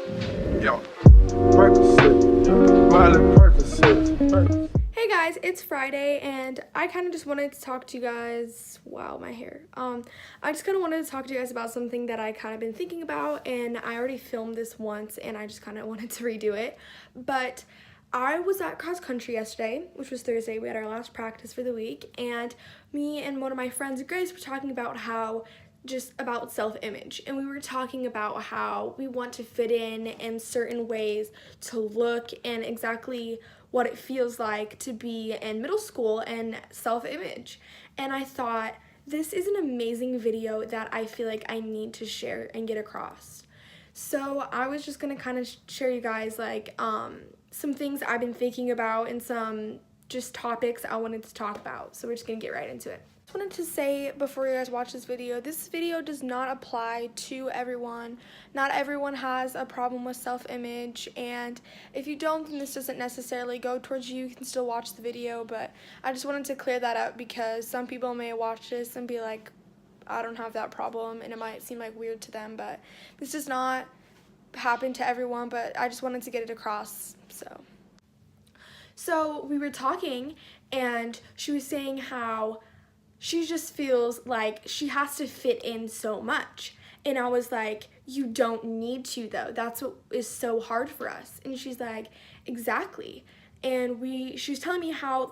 Yo, Percocet, Miley Percocet. Hey guys, it's Friday and I kind of just wanted to talk to you guys, wow, my hair. I just kind of wanted to talk to you guys about something that I kind of been thinking about, and I already filmed this once and I just kind of wanted to redo it. But I was at cross country yesterday, which was Thursday. We had our last practice for the week, and me and one of my friends, Grace, were talking about about self-image, and we were talking about how we want to fit in certain ways to look and exactly what it feels like to be in middle school and self-image. And I thought, this is an amazing video that I feel like I need to share and get across. So I was just gonna kind of share you guys some things I've been thinking about and some just topics I wanted to talk about. So we're just gonna get right into it. I wanted to say before you guys watch this video does not apply to everyone. Not everyone has a problem with self-image, and if you don't, then this doesn't necessarily go towards you. You can still watch the video, but I just wanted to clear that up because some people may watch this and be like, I don't have that problem, and it might seem like weird to them, but this does not happen to everyone, but I just wanted to get it across. So we were talking, and she was saying how she just feels like she has to fit in so much. And I was like, you don't need to though. That's what is so hard for us. And she's like, exactly. And she was telling me how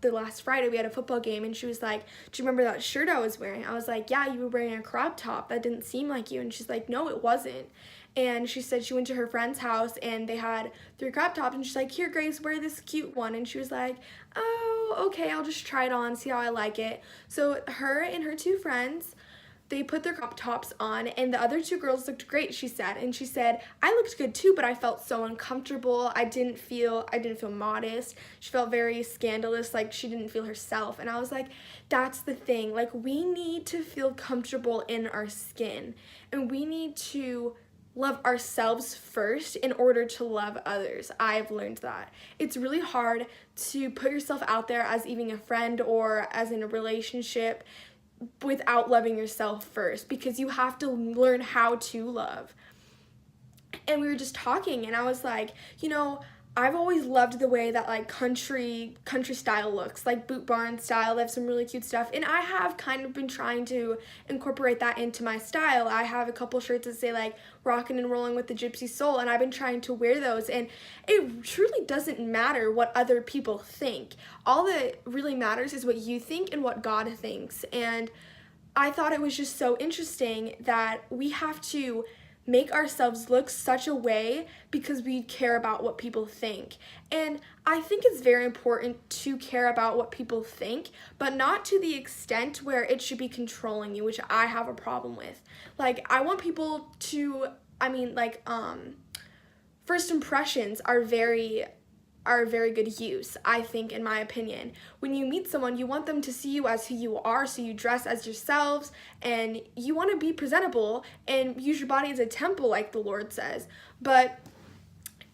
the last Friday we had a football game, and she was like, do you remember that shirt I was wearing? I was like, yeah, you were wearing a crop top. That didn't seem like you. And she's like, no, it wasn't. And she said she went to her friend's house and they had 3 crop tops, and she's like, here, Grace, wear this cute one. And she was like, oh, okay, I'll just try it on, see how I like it. So her and her 2 friends, they put their crop tops on, and the other 2 girls looked great, she said. And she said, I looked good too, but I felt so uncomfortable. I didn't feel modest. She felt very scandalous, like she didn't feel herself. And I was like, that's the thing. Like, we need to feel comfortable in our skin, and we need to love ourselves first in order to love others. I've learned that. It's really hard to put yourself out there as even a friend or as in a relationship without loving yourself first, because you have to learn how to love. And we were just talking, and I was like, I've always loved the way that like country style looks, like Boot Barn style. They have some really cute stuff, and I have kind of been trying to incorporate that into my style. I have a couple shirts that say like rockin' and rollin' with the gypsy soul, and I've been trying to wear those, and it truly doesn't matter what other people think. All that really matters is what you think and what God thinks. And I thought it was just so interesting that we have to make ourselves look such a way because we care about what people think. And I think it's very important to care about what people think, but not to the extent where it should be controlling you, which I have a problem with. Like, I want people to, first impressions are very good use, I think, in my opinion. When you meet someone, you want them to see you as who you are, so you dress as yourselves, and you want to be presentable and use your body as a temple, like the Lord says. But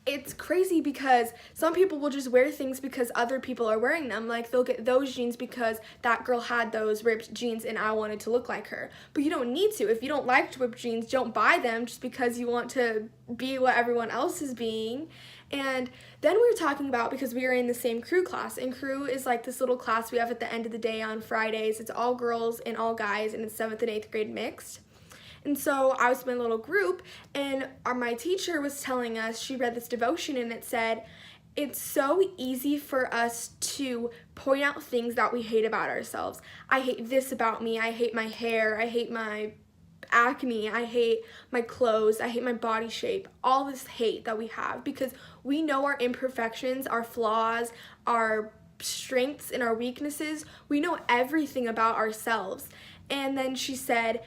it's crazy because some people will just wear things because other people are wearing them. Like, they'll get those jeans because that girl had those ripped jeans and I wanted to look like her. But you don't need to. If you don't like ripped jeans, don't buy them just because you want to be what everyone else is being. And then we were talking about, because we were in the same crew class, and crew is like this little class we have at the end of the day on Fridays. It's all girls and all guys, and it's 7th and 8th grade mixed. And so I was in a little group, and my teacher was telling us, she read this devotion, and it said, it's so easy for us to point out things that we hate about ourselves. I hate this about me. I hate my hair. I hate my acne, I hate my clothes, I hate my body shape, all this hate that we have, because we know our imperfections, our flaws, our strengths and our weaknesses. We know everything about ourselves. And then she said,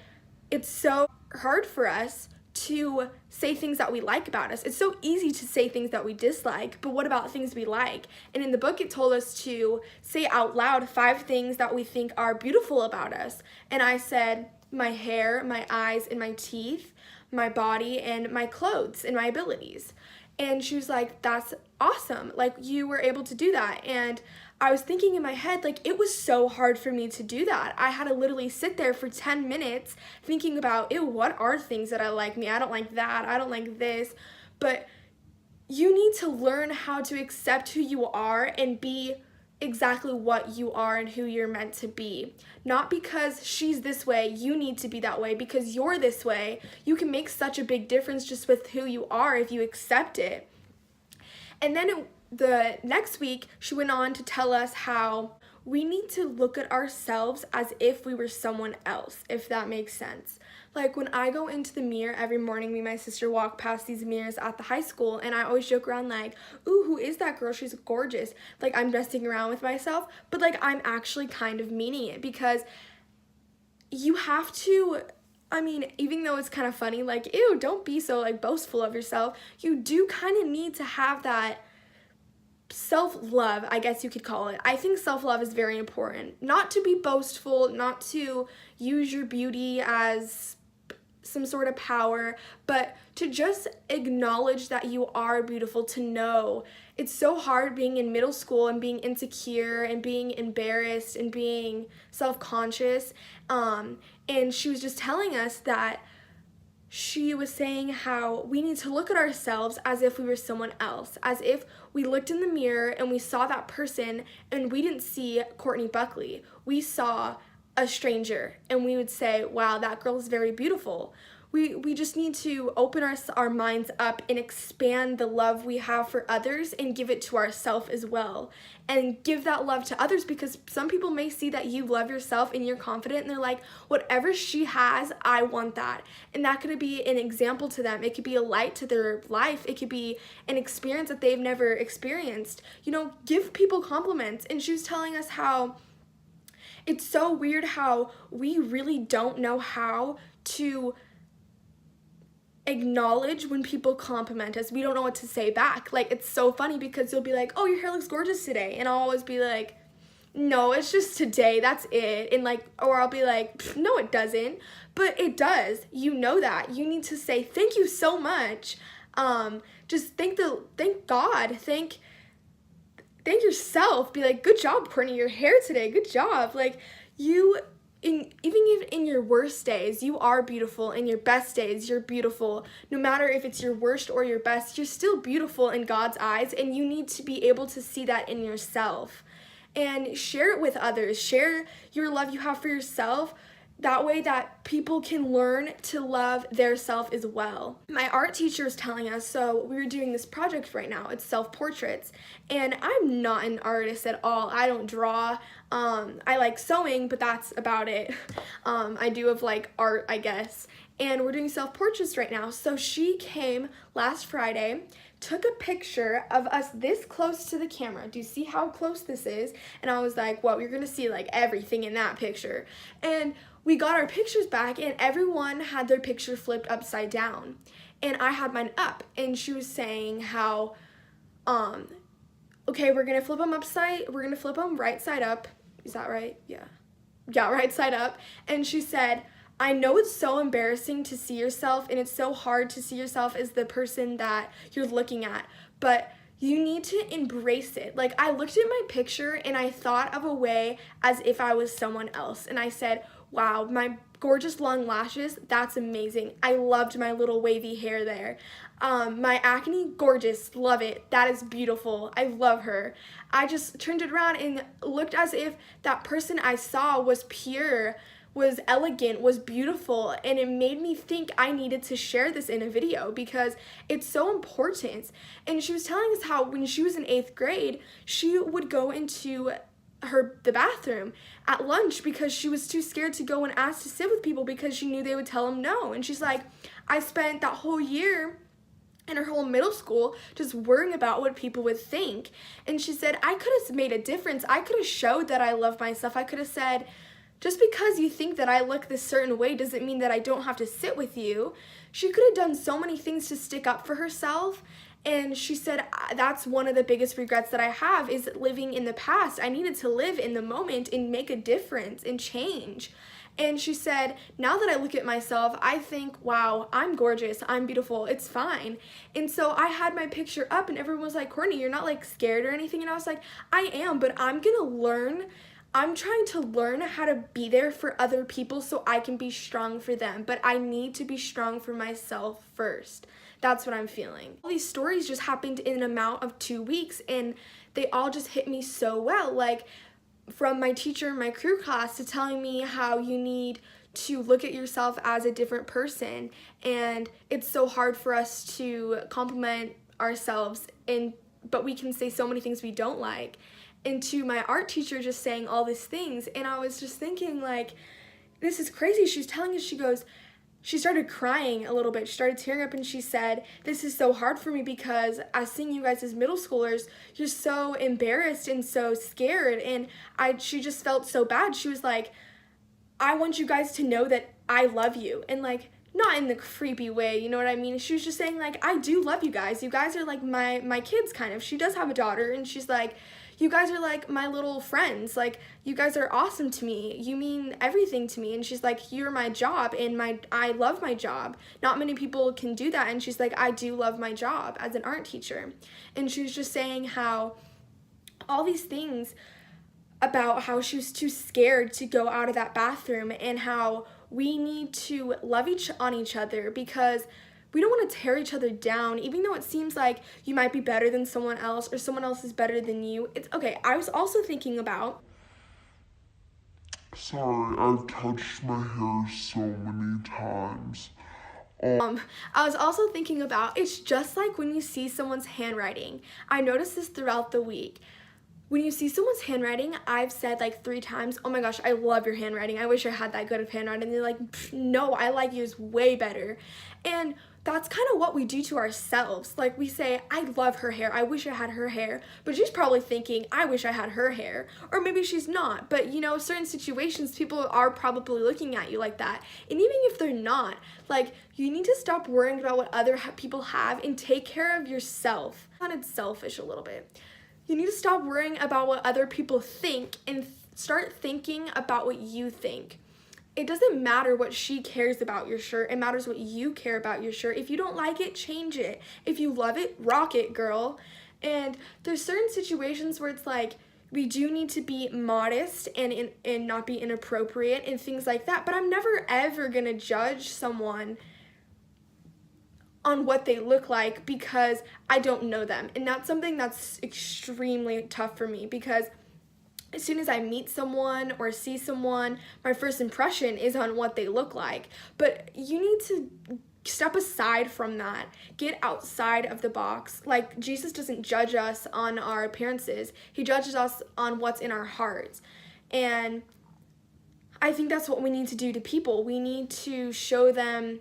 it's so hard for us to say things that we like about us. It's so easy to say things that we dislike, but what about things we like? And in the book, it told us to say out loud 5 things that we think are beautiful about us. And I said, my hair, my eyes, and my teeth, my body, and my clothes, and my abilities. And she was like, that's awesome. Like, you were able to do that. And I was thinking in my head, like, it was so hard for me to do that. I had to literally sit there for 10 minutes thinking about, ew, what are things that I like me? I don't like that. I don't like this. but you need to learn how to accept who you are and be exactly what you are and who you're meant to be. Not because she's this way, you need to be that way. Because you're this way, you can make such a big difference just with who you are if you accept it. And then the next week, she went on to tell us how we need to look at ourselves as if we were someone else, if that makes sense. Like when I go into the mirror every morning, me and my sister walk past these mirrors at the high school, and I always joke around like, ooh, who is that girl? She's gorgeous. Like I'm messing around with myself, but like I'm actually kind of meaning it, because you have to, I mean, even though it's kind of funny, like, ew, don't be so like boastful of yourself, you do kind of need to have that self-love, I guess you could call it. I think self-love is very important. Not to be boastful, not to use your beauty as some sort of power, but to just acknowledge that you are beautiful, to know. It's so hard being in middle school and being insecure and being embarrassed and being self-conscious. And she was just telling us that she was saying how we need to look at ourselves as if we were someone else, as if we looked in the mirror and we saw that person and we didn't see Courtney Buckley. We saw a stranger and we would say, wow, that girl is very beautiful. We just need to open our minds up and expand the love we have for others and give it to ourselves as well. And give that love to others, because some people may see that you love yourself and you're confident and they're like, whatever she has, I want that. And that could be an example to them. It could be a light to their life. It could be an experience that they've never experienced. You know, give people compliments. And she was telling us how it's so weird how we really don't know how to acknowledge when people compliment us. We don't know what to say back. Like, it's so funny because you'll be like, oh, your hair looks gorgeous today. And I'll always be like, no, it's just today. That's it. And like, or I'll be like, no, it doesn't. But it does. You know that. You need to say, thank you so much. Just thank God. Thank yourself. Be like, good job, Courtney, your hair today. Good job. Like, even in your worst days, you are beautiful. In your best days, you're beautiful. No matter if it's your worst or your best, you're still beautiful in God's eyes, and you need to be able to see that in yourself. And share it with others. Share your love you have for yourself. That way that people can learn to love their self as well. My art teacher was telling us, so we were doing this project right now. It's self-portraits. And I'm not an artist at all. I don't draw. I like sewing, but that's about it. I do have like art, I guess. And we're doing self-portraits right now. So she came last Friday, took a picture of us this close to the camera. Do you see how close this is? And I was like, well, you're gonna see like everything in that picture. And we got our pictures back and everyone had their picture flipped upside down. And I had mine up. And she was saying how, okay, we're gonna flip them right side up. Is that right? Yeah, right side up. And she said, I know it's so embarrassing to see yourself, and it's so hard to see yourself as the person that you're looking at, but you need to embrace it. Like, I looked at my picture and I thought of a way as if I was someone else. And I said, wow, my gorgeous long lashes, that's amazing. I loved my little wavy hair there. My acne, gorgeous, love it. That is beautiful. I love her. I just turned it around and looked as if that person I saw was pure, was elegant, was beautiful, and it made me think I needed to share this in a video because it's so important. And she was telling us how when she was in 8th grade, she would go into the bathroom at lunch because she was too scared to go and ask to sit with people because she knew they would tell them no. And she's like, I spent that whole year in her whole middle school just worrying about what people would think. And she said, I could have made a difference. I could have showed that I love myself. I could have said, just because you think that I look this certain way doesn't mean that I don't have to sit with you. She could have done so many things to stick up for herself. And she said, that's one of the biggest regrets that I have is living in the past. I needed to live in the moment and make a difference and change. And she said, now that I look at myself, I think, wow, I'm gorgeous, I'm beautiful, it's fine. And so I had my picture up and everyone was like, Courtney, you're not like scared or anything. And I was like, I am, but I'm gonna learn I'm trying to learn how to be there for other people so I can be strong for them, but I need to be strong for myself first. That's what I'm feeling. All these stories just happened in an amount of 2 weeks, and they all just hit me so well. Like, from my teacher in my career class to telling me how you need to look at yourself as a different person, and it's so hard for us to compliment ourselves, and but we can say so many things we don't like, and to my art teacher just saying all these things. And I was just thinking, like, this is crazy. She was telling us, she started crying a little bit. She started tearing up, and she said, this is so hard for me because as seeing you guys as middle schoolers, you're so embarrassed and so scared. And she just felt so bad. She was like, I want you guys to know that I love you. And like, not in the creepy way, you know what I mean? She was just saying, like, I do love you guys. You guys are like my kids, kind of. She does have a daughter, and she's like, you guys are like my little friends. Like, you guys are awesome to me. You mean everything to me. And she's like, you're my job, and I love my job. Not many people can do that. And she's like, I do love my job as an art teacher. And she was just saying how all these things about how she was too scared to go out of that bathroom, and how we need to love each other, because we don't want to tear each other down, even though it seems like you might be better than someone else or someone else is better than you. It's okay. I was also thinking about, Sorry, I've touched my hair so many times. I was also thinking about, it's just like when you see someone's handwriting. I noticed this throughout the week. When you see someone's handwriting, I've said like 3 times, oh my gosh, I love your handwriting. I wish I had that good of handwriting. And they're like, no, I like yours way better. And that's kind of what we do to ourselves. Like, we say, I love her hair. I wish I had her hair. But she's probably thinking, I wish I had her hair. Or maybe she's not. But, you know, certain situations, people are probably looking at you like that. And even if they're not, like, you need to stop worrying about what other people have and take care of yourself. It's selfish a little bit. You need to stop worrying about what other people think and start thinking about what you think. It doesn't matter what she cares about your shirt. It matters what you care about your shirt. If you don't like it, change it. If you love it, rock it, girl. And there's certain situations where it's like, we do need to be modest and not be inappropriate and things like that. But I'm never, ever going to judge someone on what they look like because I don't know them. And that's something that's extremely tough for me, because as soon as I meet someone or see someone, my first impression is on what they look like. But you need to step aside from that. Get outside of the box. Like, Jesus doesn't judge us on our appearances. He judges us on what's in our hearts. And I think that's what we need to do to people. We need to show them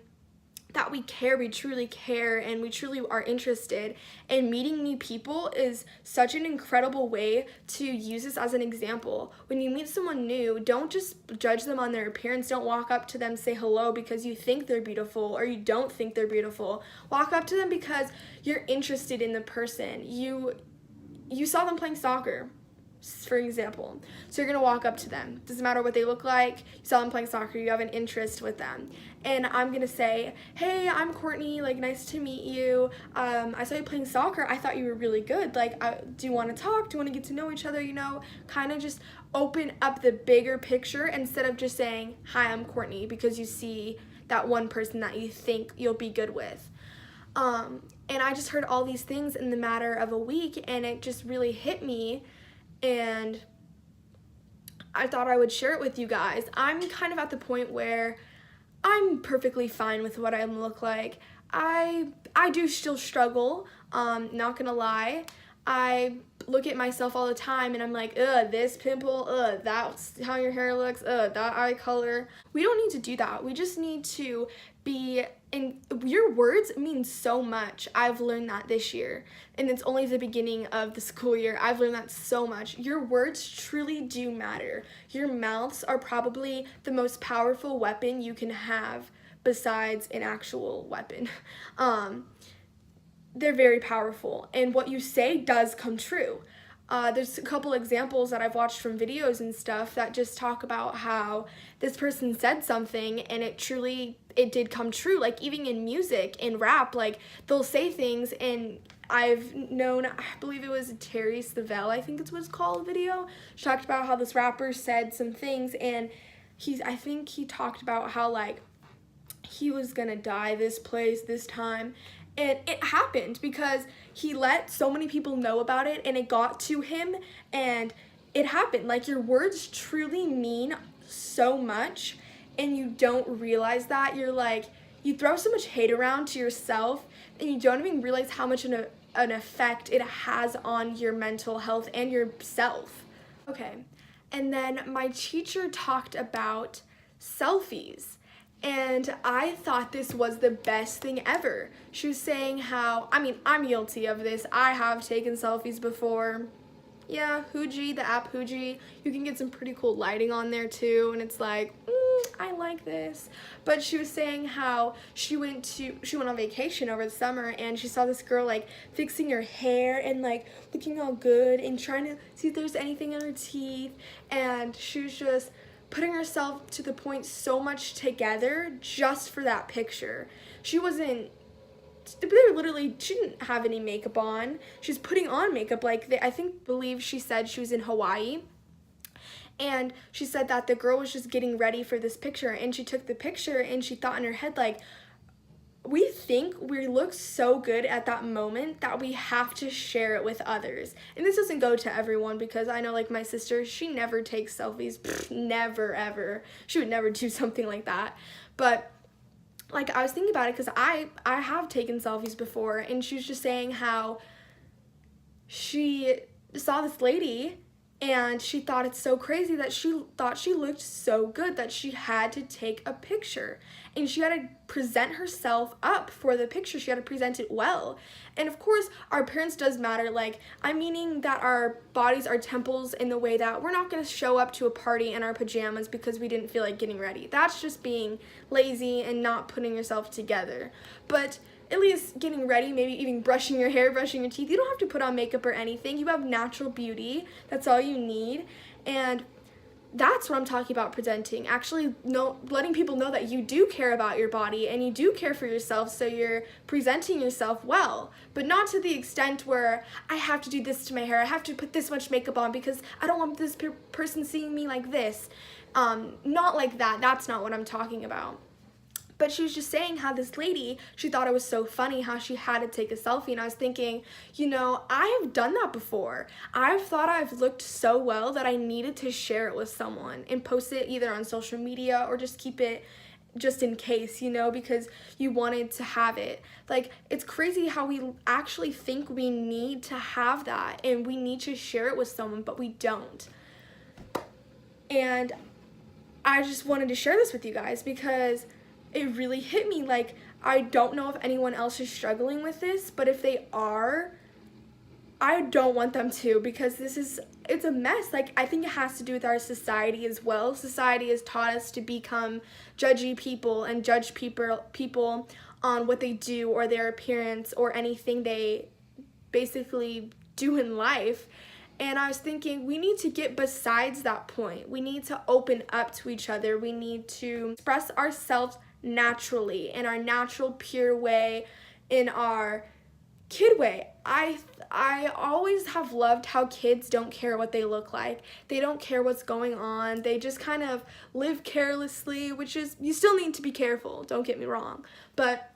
that we care, we truly care, and we truly are interested. And meeting new people is such an incredible way to use this as an example. When you meet someone new, don't just judge them on their appearance. Don't walk up to them, say hello because you think they're beautiful or you don't think they're beautiful. Walk up to them because you're interested in the person. You saw them playing soccer, for example. So you're going to walk up to them. Doesn't matter what they look like. You saw them playing soccer. You have an interest with them. And I'm going to say, hey, I'm Courtney. Like, nice to meet you. I saw you playing soccer. I thought you were really good. Like, do you want to talk? Do you want to get to know each other? You know, kind of just open up the bigger picture instead of just saying, hi, I'm Courtney, because you see that one person that you think you'll be good with. And I just heard all these things in the matter of a week, and it just really hit me. And I thought I would share it with you guys. I'm kind of at the point where I'm perfectly fine with what I look like. I do still struggle, not gonna lie. I look at myself all the time and I'm like, ugh, this pimple, ugh, that's how your hair looks, ugh, that eye color. We don't need to do that. We just need to be, and your words mean so much. I've learned that this year, and it's only the beginning of the school year. I've learned that so much. Your words truly do matter. Your mouths are probably the most powerful weapon you can have besides an actual weapon. They're very powerful, and what you say does come true. there's a couple examples that I've watched from videos and stuff that just talk about how this person said something and it did come true. Like even in music, in rap, like they'll say things, and I've known, I believe it was Terry Savelle, I think it's what it's called, video. She talked about how this rapper said some things, and I think he talked about how like he was gonna die this place, this time. And it happened because he let so many people know about it, and it got to him, and it happened. Like, your words truly mean so much, and you don't realize that. You're like, you throw so much hate around to yourself, and you don't even realize how much an effect it has on your mental health and yourself. Okay, and then my teacher talked about selfies. And I thought this was the best thing ever. She was saying how, I mean, I'm guilty of this. I have taken selfies before. Yeah, Huji, the app Huji, you can get some pretty cool lighting on there too. And it's like, I like this. But she was saying how she went on vacation over the summer, and she saw this girl like fixing her hair and like looking all good and trying to see if there's anything in her teeth. And she was just putting herself to the point so much together just for that picture. She didn't have any makeup on. She's putting on makeup, like believe she said she was in Hawaii. And she said that the girl was just getting ready for this picture, and she took the picture, and she thought in her head like, we think we look so good at that moment that we have to share it with others. And this doesn't go to everyone, because I know like my sister, she never takes selfies. Never, ever. She would never do something like that. But like, I was thinking about it because I have taken selfies before, and she was just saying how she saw this lady, and she thought it's so crazy that she thought she looked so good that she had to take a picture. And she had to present herself up for the picture. She had to present it well. And of course, our appearance does matter. Like, I'm meaning that our bodies are temples in the way that we're not going to show up to a party in our pajamas because we didn't feel like getting ready. That's just being lazy and not putting yourself together. But at least getting ready, maybe even brushing your hair, brushing your teeth. You don't have to put on makeup or anything. You have natural beauty. That's all you need. And that's what I'm talking about, presenting. Actually, letting people know that you do care about your body and you do care for yourself, so you're presenting yourself well. But not to the extent where I have to do this to my hair, I have to put this much makeup on because I don't want this person seeing me like this. Not like that. That's not what I'm talking about. But she was just saying how this lady, she thought it was so funny how she had to take a selfie. And I was thinking, I have done that before. I've thought I've looked so well that I needed to share it with someone and post it either on social media or just keep it just in case, because you wanted to have it. Like, it's crazy how we actually think we need to have that and we need to share it with someone, but we don't. And I just wanted to share this with you guys because it really hit me. Like, I don't know if anyone else is struggling with this, but if they are, I don't want them to, because it's a mess. Like, I think it has to do with our society as well. Society has taught us to become judgy people and judge people on what they do or their appearance or anything they basically do in life. And I was thinking, we need to get besides that point. We need to open up to each other. We need to express ourselves naturally, in our natural, pure way, in our kid way. I always have loved how kids don't care what they look like. They don't care what's going on. They just kind of live carelessly, which is, you still need to be careful, don't get me wrong. But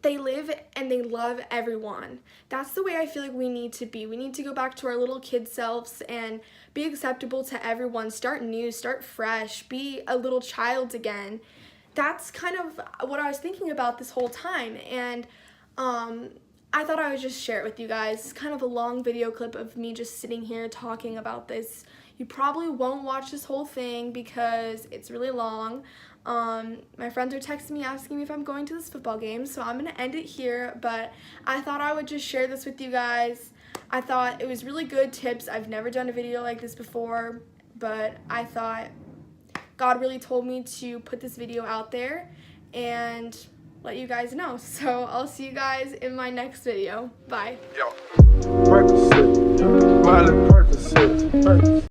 they live and they love everyone. That's the way I feel like we need to be. We need to go back to our little kid selves and be acceptable to everyone. Start new, start fresh, be a little child again. That's kind of what I was thinking about this whole time, and I thought I would just share it with you guys. It's kind of a long video clip of me just sitting here talking about this. You probably won't watch this whole thing because it's really long. My friends are texting me asking me if I'm going to this football game, so I'm going to end it here, but I thought I would just share this with you guys. I thought it was really good tips. I've never done a video like this before, but I thought God really told me to put this video out there and let you guys know. So I'll see you guys in my next video. Bye. Yo. Miley Percocet.